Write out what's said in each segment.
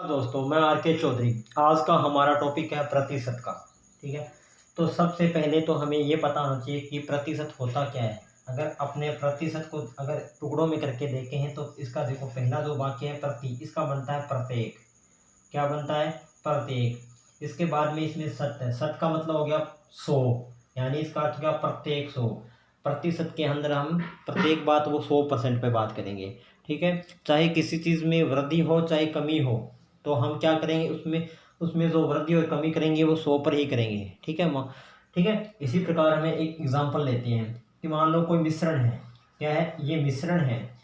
दोस्तों, मैं आर के चौधरी। आज का हमारा टॉपिक है प्रतिशत का। ठीक है, तो सबसे पहले तो हमें ये पता होना चाहिए कि प्रतिशत होता क्या है। अगर अपने प्रतिशत को अगर टुकड़ों में करके देखे हैं तो इसका देखो, पहला जो वाक्य है प्रति, इसका बनता है प्रत्येक। क्या बनता है? प्रत्येक। इसके बाद में इसमें सत है। सत का मतलब हो गया 100, यानी इसका अर्थ क्या? प्रत्येक 100। प्रतिशत के अंदर हम प्रत्येक बात वो 100% पे बात करेंगे। ठीक है, चाहे किसी चीज़ में वृद्धि हो चाहे कमी हो, तो हम क्या करेंगे, उसमें उसमें जो वृद्धि और कमी करेंगे वो 100 पर ही करेंगे। ठीक है ठीक है, इसी प्रकार हमें एक एग्जांपल लेते हैं कि मान लो कोई मिश्रण है। क्या है? ये मिश्रण है।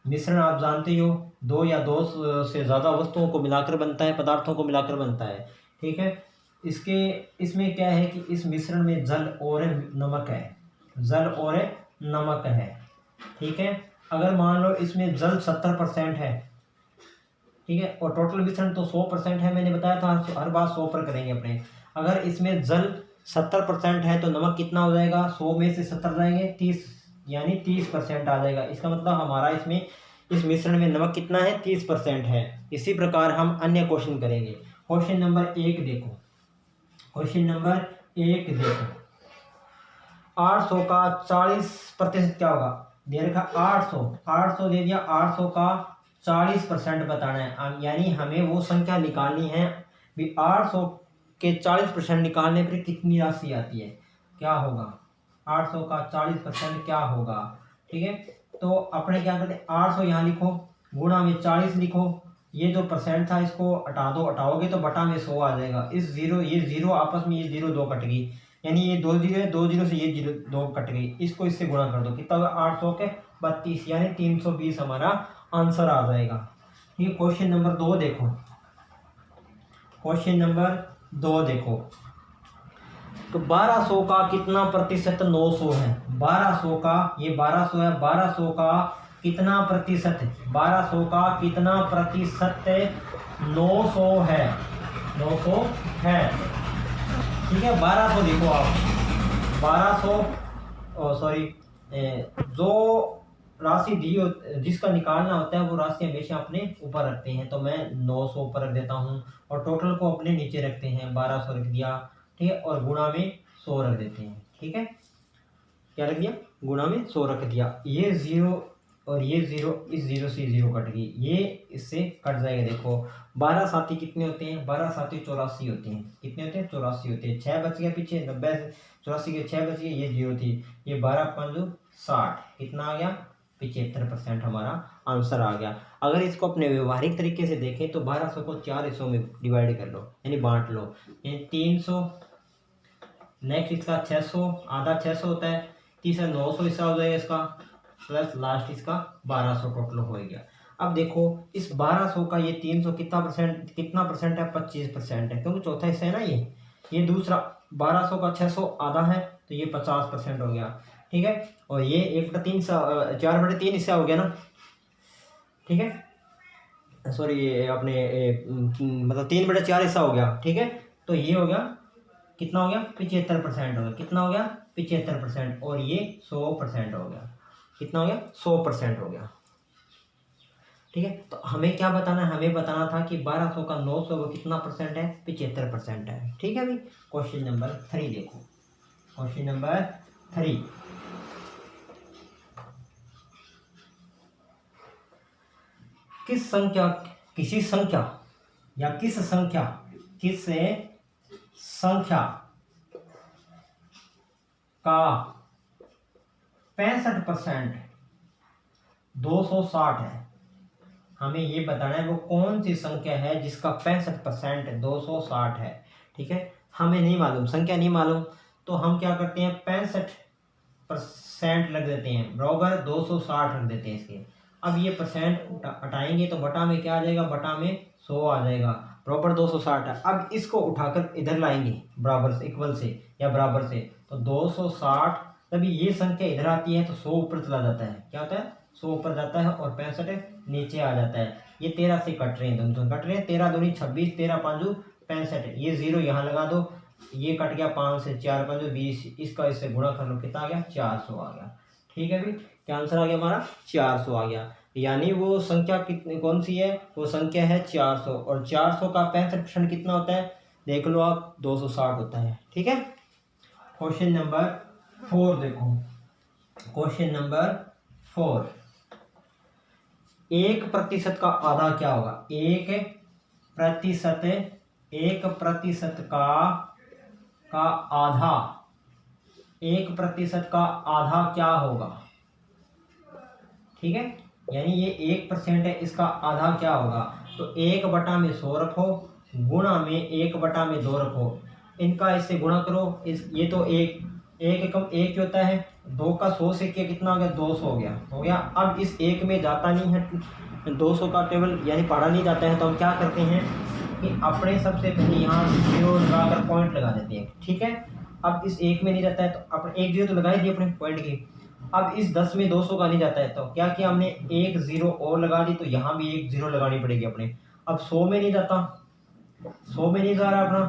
मिश्रण आप जानते ही हो, दो या दो से ज़्यादा वस्तुओं को मिलाकर बनता है, पदार्थों को मिलाकर बनता है। ठीक है, इसमें क्या है कि इस मिश्रण में जल और नमक है। जल और नमक है। ठीक है, अगर मान लो इसमें जल 70% है, ठीक है, और टोटल मिश्रण तो 100% है। मैंने बताया था हर बात 100 पर करेंगे अपने। अगर इसमें जल 70% है तो नमक कितना हो जाएगा? 100 में से 70 जाएंगे 30, यानी 30% आ जाएगा। इसका मतलब हमारा इसमें इस मिश्रण में नमक कितना है? 30% है। इसी प्रकार हम अन्य क्वेश्चन करेंगे। क्वेश्चन नंबर 1 देखो। क्वेश्चन नंबर 1 देखो, 800 का 40% क्या होगा? दे रखा 800 दे दिया। 800 का 40% बताना है, यानी हमें वो संख्या निकालनी है भी। 800 के 40% निकालने पर कितनी राशि आती है? क्या होगा? 800 का 40% क्या होगा? ठीक है, तो अपने क्या करते हैं, 800 यहाँ लिखो, गुणा में 40 लिखो। ये जो परसेंट था इसको हटा दो, हटाओगे तो बटा में 100 आ जाएगा। इस जीरो, ये जीरो आपस में, ये जीरो दो कट गई, यानी ये 2 जीरो है, 2 जीरो से ये जीरो 2 कट गई। इसको इससे गुणा कर दो, कितना होगा? 800 के 32, यानी 320 हमारा आंसर आ जाएगा। ये क्वेश्चन नंबर 2 देखो। क्वेश्चन नंबर 2 देखो, तो 1200 का कितना प्रतिशत 900 है? 1200 का, ये 1200 है, 1200 का कितना प्रतिशत है? 1200 का कितना प्रतिशत 900 है? 900 है। ठीक है, 1200 देखो आप, 1200 सॉरी, जो राशि दी हो, जिसका निकालना होता है वो राशि हमेशा अपने ऊपर रखते हैं। तो मैं 900 ऊपर रख देता हूँ और टोटल को अपने नीचे रखते हैं। 1200 रख दिया। ठीक है, और गुणा में 100 रख देते हैं। ठीक है, क्या रख दिया? गुणा में 100 रख दिया। ये जीरो और ये जीरो, इस जीरो से जीरो कट गई, ये इससे कट जाएगा। देखो 12 साथी कितने होते हैं? 12 साथी 84 होते हैं। कितने होते हैं? 84 होते हैं। 6 बच गया पीछे, 90 84 के 6 बच गए, ये जीरो थी। ये 12 5 60, कितना आ गया? 75% हमारा आंसर आ गया। अगर इसको अपने व्यवहारिक तरीके से देखें तो 1200 को 4 हिस्सों में डिवाइड कर लो, यानी बांट लो। यानी 300, नेक्स्ट इसका 600, आधा 600 होता है, तीसरा 900 हिस्सा हो जाएगा इसका, प्लस लास्ट इसका 1200 टोटल हो गया। अब देखो इस 1200 का ये 300 कितना परसेंट है? 25% है, क्योंकि चौथा हिस्सा है ना ये दूसरा। 1200 का 600 आधा है तो ये 50% हो गया। ठीक है, और ये 1/3 4/3 हिस्सा हो गया ना। ठीक है, सॉरी, ये अपने मतलब 3/4 हिस्सा हो गया। ठीक है, तो ये हो गया, कितना हो गया? 75% हो गया। कितना हो गया? 75%। और ये 100% हो गया। कितना हो गया? 100% हो गया। ठीक है, तो हमें क्या बताना है? हमें बताना था कि 1200 का 900 वो कितना परसेंट है? 75% है। ठीक है भाई, क्वेश्चन नंबर 3 देखो। क्वेश्चन नंबर 3, किस संख्या का 65% 260 है? हमें ये बताना है वो कौन सी संख्या है जिसका 65% 260 है। ठीक है, हमें नहीं मालूम, संख्या नहीं मालूम, तो हम क्या करते हैं? 65% लग देते हैं, बराबर 260 रख देते हैं इसके। अब ये परसेंट हटाएंगे तो बटा में क्या आ जाएगा? बटा में 100 आ जाएगा, बराबर 260 है। अब इसको उठाकर इधर लाएंगे बराबर से, इक्वल से या बराबर से, तो 260, तभी ये संख्या इधर आती है तो 100 ऊपर चला जाता है। क्या होता है? 100 ऊपर जाता है और 65 नीचे आ जाता है। ये 13 से कट रहे हैं, दोनों कट रहे हैं। 13 दूनी 26, 13 5 65, ये जीरो यहाँ लगा दो, ये कट गया 5 से, 4 5 20, इसका इससे गुणा कर लो, कितना आ गया? 400 आ गया। ठीक है भाई, क्या आंसर आ गया हमारा? 400 आ गया। यानी वो संख्या कितनी कौन सी है, वो संख्या है 400, और 400 का 65% कितना होता है, देख लो आप, 260 होता है। ठीक है। क्वेश्चन नंबर 4 देखो, क्वेश्चन नंबर 4, 1% का आधा क्या होगा, 1% 1% का आधा, 1% का आधा क्या होगा। ठीक है, यानी ये 1% है, इसका आधा क्या होगा, तो 1/100 रखो, गुणा में 1/2 रखो, इनका इससे गुणा करो, इस ये तो एक एकम एक होता है, 2 का 100 से कितना हो गया, 200 हो गया। अब इस एक में जाता नहीं है 200 का टेबल, यानी पढ़ा नहीं जाता है, तो हम क्या करते हैं कि अपने सबसे पहले यहाँ 0 लगाकर पॉइंट लगा देते हैं। ठीक है, अब इस एक में नहीं जाता है तो अपने 1 0 तो लगा ही दिए अपने पॉइंट की। अब इस 10 में 200 का नहीं जाता है, तो क्या किया हमने, 1 0 और लगा दी, तो यहाँ भी 1 0 लगानी पड़ेगी अपने। अब 100 में नहीं जाता, 100 में नहीं जा रहा अपना,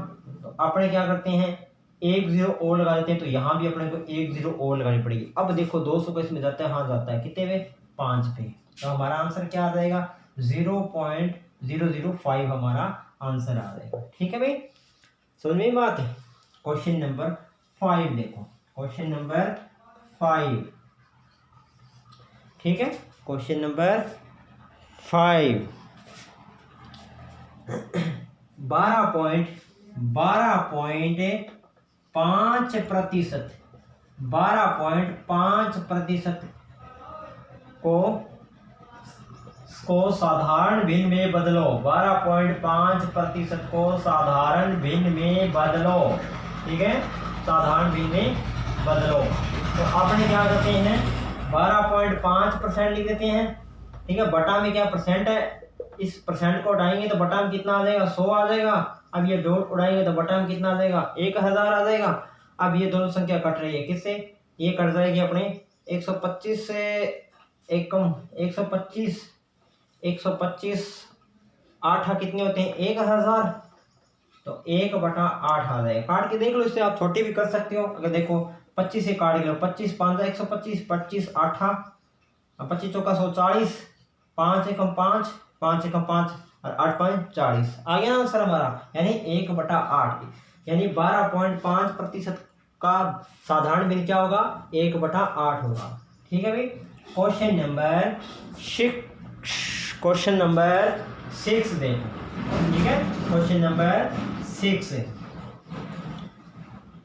तो अपने क्या करते हैं, 1 0 और लगा देते हैं, तो यहाँ भी अपने को 1 0 और लगानी पड़ेगी। अब देखो 200 का इसमें जाता है, हाँ जाता है, कितने पे, 5 पे, तो हमारा आंसर क्या आ जाएगा, 0.005 हमारा आंसर आ जाएगा। ठीक है भाई, समझ में बात है। क्वेश्चन नंबर 5 देखो, क्वेश्चन नंबर 5। ठीक है, क्वेश्चन नंबर 5, 12.5%, 12.5% को साधारण भिन्न में बदलो, 12.5% को साधारण भिन्न में बदलो। ठीक है, साधारण भिन्न में बदलो, तो आपने क्या करते हैं, 12.5% लिख देते हैं। ठीक है, बटा में क्या परसेंट है, इस परसेंट को उठाएंगे तो बटा में कितना आ जाएगा, 100 आ जाएगा। अब ये डॉट उड़ाएंगे तो बटा में कितना आ जाएगा, 1000 आ जाएगा। अब ये दोनों संख्या कट रही है, किससे, ये कट जाएगी अपने 125 से, एकम 125 8 कितने होते हैं, 1000, तो 1/8 आ जाएगा। काट के देख लो, इससे आप छोटी भी कर सकते हो। अगर देखो 25 से काट लो, 25 5 125, 25 8 25 चौका 140, 5 एकम 5, 5 एकम 5 और 8 5 40, आ गया आंसर हमारा, यानी 1/8, यानी 12.5% का साधारण भिन्न क्या होगा, 1/8 होगा। ठीक है भाई। क्वेश्चन नंबर 6, क्वेश्चन नंबर 6 देखो। ठीक है, क्वेश्चन नंबर 6,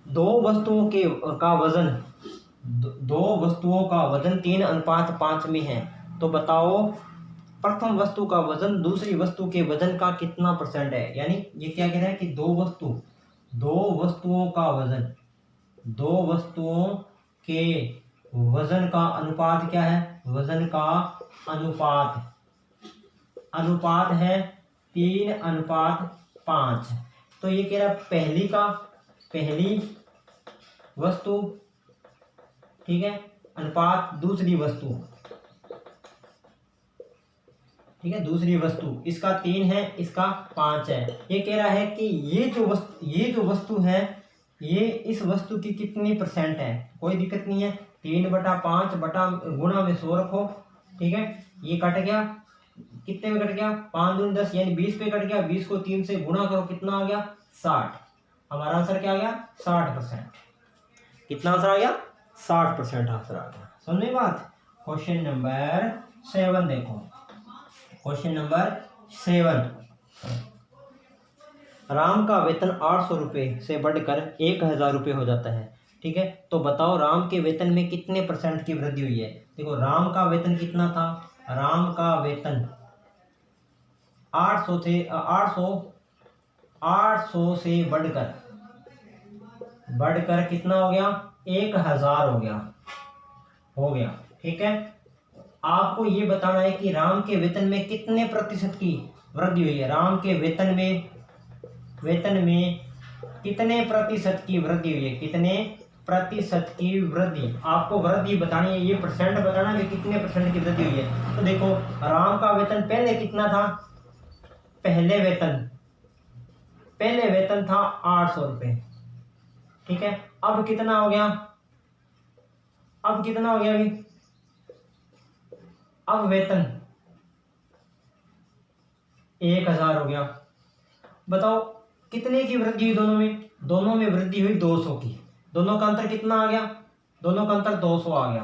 दो वस्तुओं का वजन 3:5 में है, तो बताओ प्रथम वस्तु का वजन दूसरी वस्तु के वजन का कितना % है। यानी ये क्या कह रहा है कि दो वस्तुओं का वजन, दो वस्तुओं के वजन का अनुपात क्या है, वजन का अनुपात है 3:5। तो ये कह रहा है पहली वस्तु, ठीक है, अनुपात दूसरी वस्तु, ठीक है, दूसरी वस्तु, इसका 3 है, इसका 5 है। ये कह रहा है कि ये जो वस्तु है, ये इस वस्तु की कितनी % है। कोई दिक्कत नहीं है, 3/5 बटा गुणा में 100 रखो। ठीक है, ये कट गया, कितने में कट गया, 5 दूनी 10, यानी 20 पे कट गया। 20 को 3 से गुणा करो, कितना आ गया, 60। हमारा आंसर क्या आ गया, 60%। कितना आंसर आ गया, 60% आंसर आ गया। समझ में बात। क्वेश्चन नंबर 7 देखो, क्वेश्चन नंबर 7, राम का वेतन 800 रुपये से बढ़कर 1000 रुपये हो जाता है। ठीक है, तो बताओ राम के वेतन में कितने % की वृद्धि हुई है। देखो राम का वेतन कितना था, राम का वेतन 800 से बढ़कर कितना हो गया, 1000 हो गया। ठीक है, आपको ये बताना है कि राम के वेतन में कितने % की वृद्धि हुई है। राम के वेतन में कितने % की वृद्धि हुई है, कितने % की वृद्धि, आपको वृद्धि बतानी है, ये % बताना है कितने % की वृद्धि हुई है। तो देखो राम का वेतन पहले कितना था, पहले वेतन था 800 रुपये। ठीक है, अब कितना हो गया, अभी अब वेतन 1000 हो गया। बताओ कितने की वृद्धि हुई दोनों में? दोनों में वृद्धि हुई 200 की। दोनों का अंतर कितना आ गया? दोनों का अंतर 200 आ गया।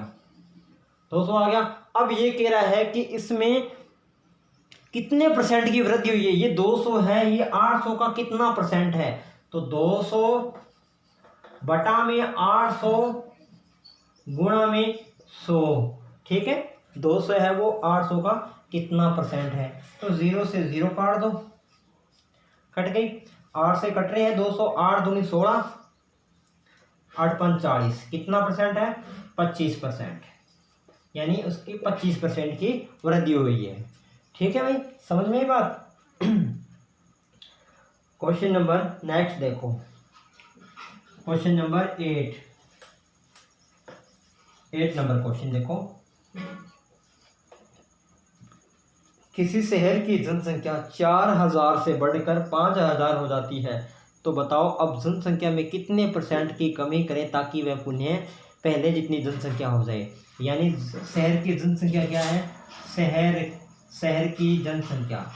200 आ गया। अब ये कह रहा है कि इसमें कितने परसेंट की वृद्धि हुई है। ये 200 है, ये 800 का कितना परसेंट है? तो 200 बटा में 800 गुणा में 100। ठीक है, 200 है वो, 800 का कितना परसेंट है? तो 0 से 0 काट दो, कट गई। 8 से कट रहे हैं 200, 8 दूनी 16, 8 पंच 40, कितना परसेंट है? 25%। यानी उसकी 25% की वृद्धि हुई है। ठीक है भाई, समझ में ही बात। क्वेश्चन नंबर नेक्स्ट देखो, क्वेश्चन नंबर 8 नंबर क्वेश्चन देखो। किसी शहर की जनसंख्या 4000 से बढ़कर 5000 हो जाती है, तो बताओ अब जनसंख्या में कितने परसेंट की कमी करें ताकि वह पुनः पहले जितनी जनसंख्या हो जाए। यानी शहर की जनसंख्या क्या है? शहर की जनसंख्या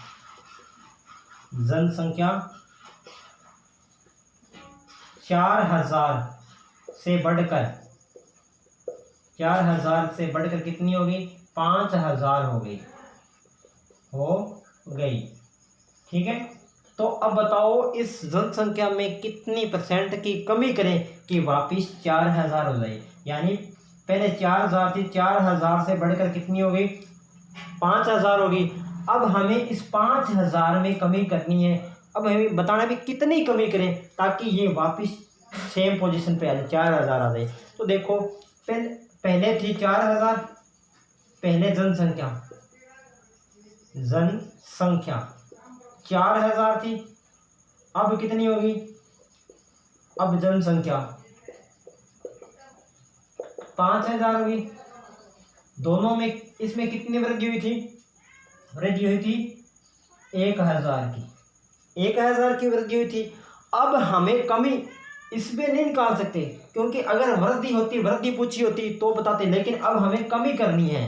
4000 से बढ़कर कितनी हो गई? 5000 हो गई। ठीक है, तो अब बताओ इस जनसंख्या में कितनी परसेंट की कमी करें कि वापिस 4000 हो जाए। यानी पहले 4000 थी, 4000 से बढ़कर कितनी हो गई? 5000 हो गई। अब हमें इस 5000 में कमी करनी है। अब हमें बताना भी कितनी कमी करें ताकि ये वापिस सेम पोजीशन पे आ जाए, 4000 आ जाए। तो देखो पहले थी 4000, पहले जनसंख्या 4000 थी, अब कितनी होगी? अब जनसंख्या 5000 होगी। दोनों में इसमें कितनी वृद्धि हुई थी? वृद्धि हुई थी 1000 की, 1000 की वृद्धि हुई थी। अब हमें कमी इसमें नहीं निकाल सकते, क्योंकि अगर वृद्धि पूछी होती तो बताते, लेकिन अब हमें कमी करनी है।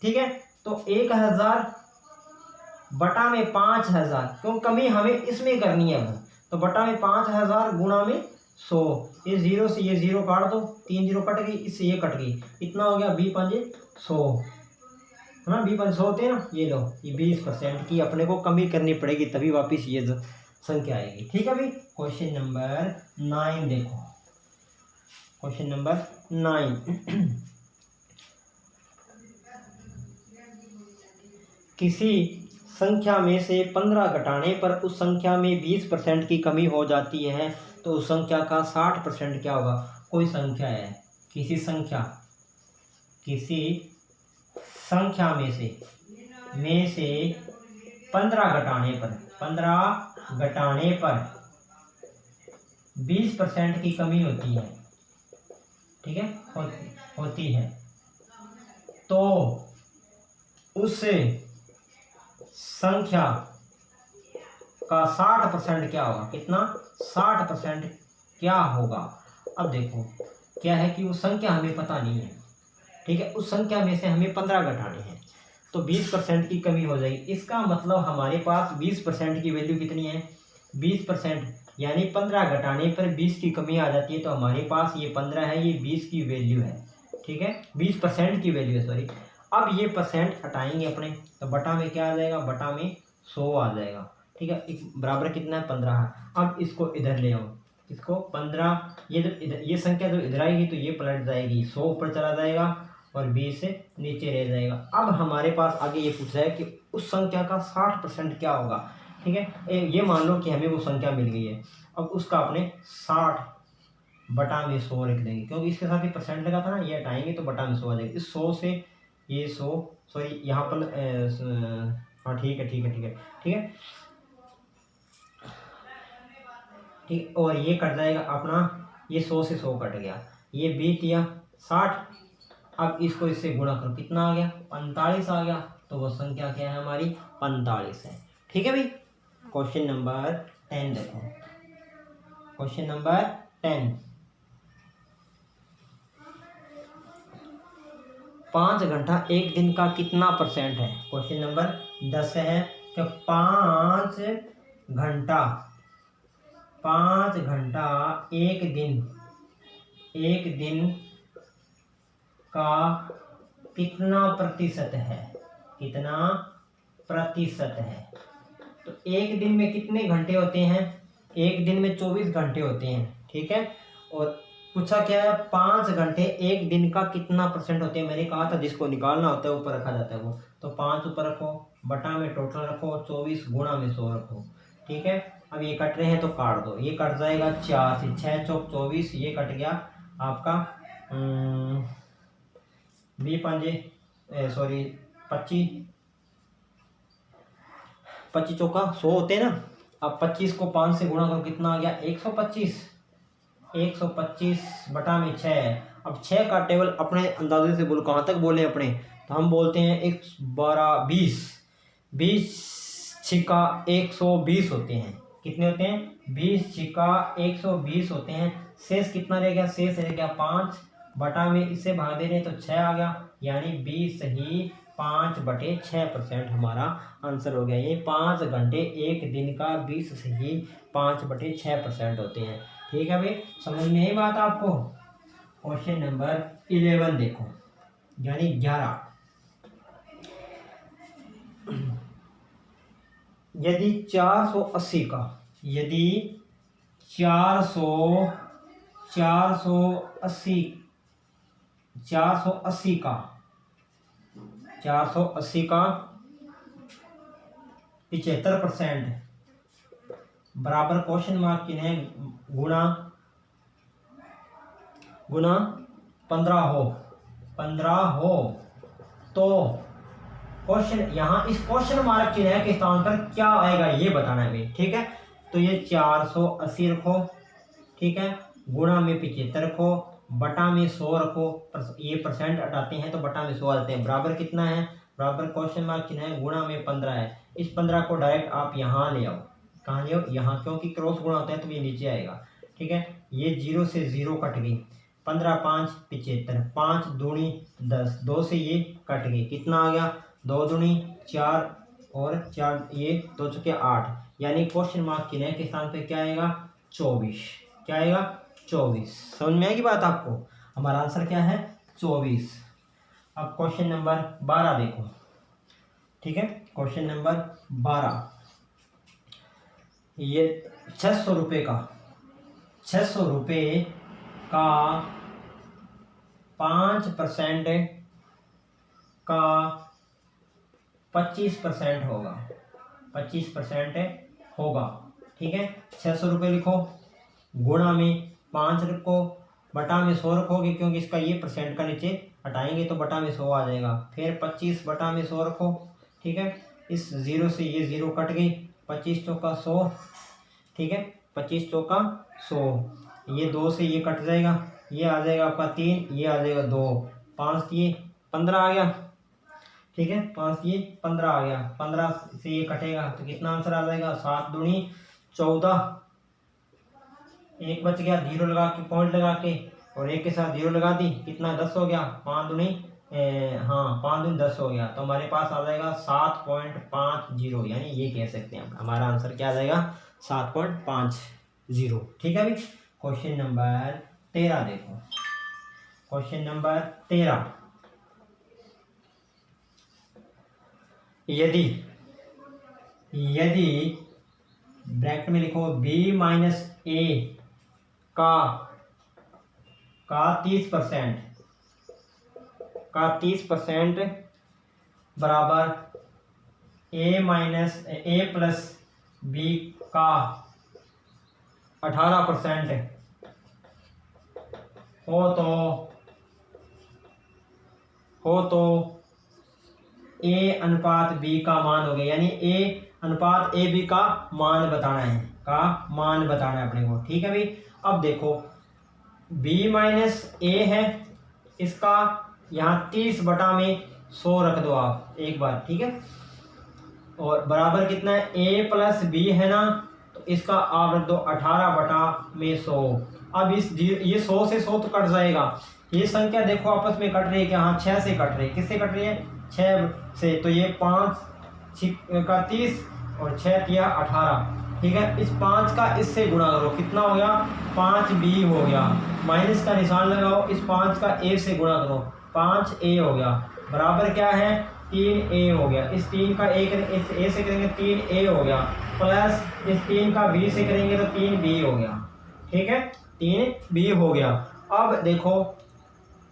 ठीक है, तो 1000 बटा में 5000, क्यों कमी हमें इसमें करनी है। तो बटा में 5000 गुणा में 100। ये 0 से ये 0 काट दो, 3 0 कट गई, इससे ये कट गई, कितना हो गया? 20×100 है ना, 20×100 होते हैं ना। ये लो, ये 20% की अपने को कमी करनी पड़ेगी, तभी वापिस ये संख्या आएगी। ठीक है भाई, क्वेश्चन नंबर 9 देखो, क्वेश्चन नंबर 9। किसी संख्या में से 15 घटाने पर उस संख्या में 20% की कमी हो जाती है, तो उस संख्या का 60% क्या होगा? कोई संख्या है, किसी संख्या में से 15 घटाने पर 20% की कमी होती है। ठीक है, होती है, तो उस संख्या का 60% क्या होगा? कितना? 60% क्या होगा? अब देखो क्या है कि वो संख्या हमें पता नहीं है। ठीक है, उस संख्या में से हमें 15 घटाने हैं, तो 20% की कमी हो जाएगी। इसका मतलब हमारे पास 20% की वैल्यू कितनी है? 20%, यानी 15 घटाने पर 20 की कमी आ जाती है। तो हमारे पास ये 15 है, ये 20 की वैल्यू है। ठीक है, 20% की वैल्यू है, सॉरी। अब ये परसेंट हटाएंगे अपने, तो बटा में क्या आ जाएगा? बटा में 100 आ जाएगा। ठीक है, एक बराबर कितना है? 15 है। अब इसको इधर ले आओ, इसको 15, ये जब इधर ये संख्या जब इधर आएगी तो ये पलट जाएगी, 100 ऊपर चला जाएगा और 20 से नीचे रह जाएगा। अब हमारे पास आगे ये पूछा है कि उस संख्या का 60% क्या होगा। ठीक है, ये मान लो कि हमें वो संख्या मिल गई है। अब उसका अपने 60 बटा में 100 रख देंगे, क्योंकि इसके साथ ही परसेंट लगा था ना, ये हटाएंगे तो बटा में 100 आ जाएगा। इस 100 से ये 100, सॉरी यहाँ पर हाँ ठीक है, ठीक, और ये कट जाएगा अपना, ये 100 से 100 कट गया, ये 20 या 60। अब इसको इससे गुणा करो, कितना आ गया? 45 आ गया। तो वो संख्या क्या है हमारी? 45 है। ठीक है भाई, क्वेश्चन नंबर 10 देखो, क्वेश्चन नंबर 10। 5 घंटा एक दिन का कितना परसेंट है? क्वेश्चन नंबर 10 है, तो 5 घंटा, 5 घंटा एक दिन का कितना प्रतिशत है, कितना प्रतिशत है। तो एक दिन में कितने घंटे होते हैं, एक दिन में 24 घंटे होते हैं, ठीक है। और पूछा क्या है, 5 घंटे एक दिन का कितना परसेंट होते हैं। मैंने कहा था जिसको निकालना होता है ऊपर रखा जाता है वो, तो 5 ऊपर रखो, बटा में टोटल रखो, 24 गुणा में 100 रखो, ठीक है। अब ये कट रहे हैं तो काट दो, ये कट जाएगा 4 से, 6 चौक 24, ये कट गया आपका 25 चौका 100 होते हैं ना। अब 25 को 5 से गुणा करो, कितना आ गया 125, 125 बटा में 6। अब 6 का टेबल अपने अंदाजे से बोलो, कहाँ तक बोले अपने, तो हम बोलते हैं 1 12 20, 20 छिका 120 होते हैं। कितने होते हैं, 20 छिका 120 होते हैं। शेष कितना रह गया, शेष रह गया 5 बटा में, इससे भाग दे रहे हैं तो 6 आ गया, यानी 20 ही 5/6% हमारा आंसर हो गया। ये 5 घंटे एक दिन का 20 से ही 5/6% होते हैं, ठीक है भाई। समझ में आई बात आपको। क्वेश्चन नंबर 11 देखो, यानी 11। यदि 480 का, यदि 480 का 75% बराबर क्वेश्चन मार्क चिन्ह है, गुणा 15 हो तो क्वेश्चन, यहाँ इस क्वेश्चन मार्क चिन्ह के स्थान पर क्या आएगा ये बताना है, ठीक है। तो ये 480 रखो, ठीक है, गुणा में 75 रखो, बटा में 100 रखो, ये परसेंट हटाते हैं तो बटा में 100 आ जाते हैं, बराबर कितना है, बराबर क्वेश्चन मार्क चिन्ह है, गुणा में 15 है। इस 15 को डायरेक्ट आप यहाँ ले आओ, कहाँ ले आओ, यहाँ, क्योंकि क्रॉस गुणा होता है तो ये नीचे आएगा, ठीक है। ये 0 से 0 कट गई, 15 5 75, 5 दूनी 10, 2 से ये कट गई, कितना आ गया, 2 दूनी 4 और 4, ये 2 चुके 8, यानी क्वेश्चन मार्क चिन्ह के स्थान पे क्या आएगा, 24। क्या आएगा, 24। समझ में आएगी बात आपको। हमारा आंसर क्या है, 24। अब क्वेश्चन नंबर 12 देखो, ठीक है। क्वेश्चन नंबर 12, ये 600 रुपये का 5% का 25% होगा, 25% होगा, ठीक है। 600 रुपये लिखो, गुणा में 5 रखो, बटा में 100 रखोगे, क्योंकि इसका ये परसेंट का नीचे हटाएंगे तो बटा में 100 आ जाएगा। फिर 25 बटा में 100 रखो, ठीक है। इस 0 से ये 0 कट गई, 25 चौका 100, ठीक है, 25 चौका 100, ये 2 से ये कट जाएगा, ये आ जाएगा आपका 3, ये आ जाएगा 2, 5 ये 15 आ गया, ठीक है, 5 ये 15 आ गया, 15 से ये कटेगा तो कितना आंसर आ जाएगा, 7 दूनी 14, एक बच गया, 0 लगा के, पॉइंट लगा के, और एक के साथ 0 लगा दी, कितना 10 हो गया, 5 दूनी 10 हो गया, तो हमारे पास आ जाएगा 7.50, यानी ये कह सकते हैं हमारा आंसर क्या आ जाएगा, 7.50, ठीक है भाई। क्वेश्चन नंबर 13 देखो, क्वेश्चन नंबर 13, यदि ब्रैकेट में लिखो b माइनस ए का 30% बराबर a प्लस बी का 18% हो तो a अनुपात b का मान हो गया, यानी a अनुपात a b का मान बताना है, अपने को, ठीक है भाई। अब देखो b माइनस ए है, इसका यहाँ 30 बटा में 100 रख दो आप एक बार, ठीक है, और बराबर कितना है, a प्लस बी है ना, तो इसका आप रख दो 18 बटा में 100। अब ये 100 से 100 तो कट जाएगा, ये संख्या देखो आपस में कट रही है क्या, हाँ 6 से कट रही है, किससे कट रही है, 6 से, तो ये 5 का 30 और 6 तिया 18। ठीक है, इस 5 का इससे गुणा करो, कितना हो गया 5b हो गया। माइनस का निशान लगाओ, इस 5 का a से गुणा करो, 5a हो गया। बराबर क्या है 3a हो गया। इस 3 का इस a से करेंगे 3a हो गया, प्लस इस 3 का b से करेंगे तो 3b हो गया। ठीक है, 3b हो गया। अब देखो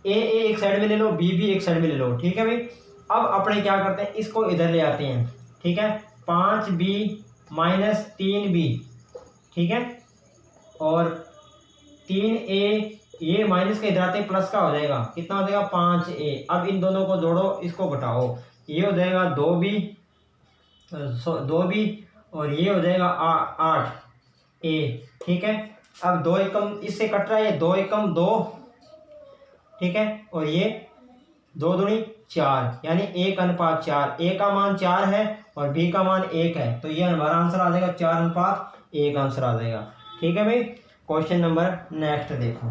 a एक साइड में ले लो, b भी एक साइड में ले लो। ठीक है भाई, अब अपने क्या करते हैं, इसको इधर ले आते हैं। ठीक है, 5b माइनस 3b। ठीक है, और 3a, ये माइनस के इधर आते हैं प्लस का हो जाएगा, कितना हो जाएगा 5a। अब इन दोनों को जोड़ो, इसको घटाओ, ये हो जाएगा 2b 2b और ये हो जाएगा 8a। ठीक है, अब 2 एकम इससे कट रहा है, 2 एकम 2। ठीक है, और ये 2 दूनी 4, यानी 1:4। a का मान 4 है और b का मान 1 है, तो ये हमारा आंसर आ जाएगा 4:1 आंसर आ जाएगा। ठीक है भाई, क्वेश्चन नंबर नेक्स्ट देखो।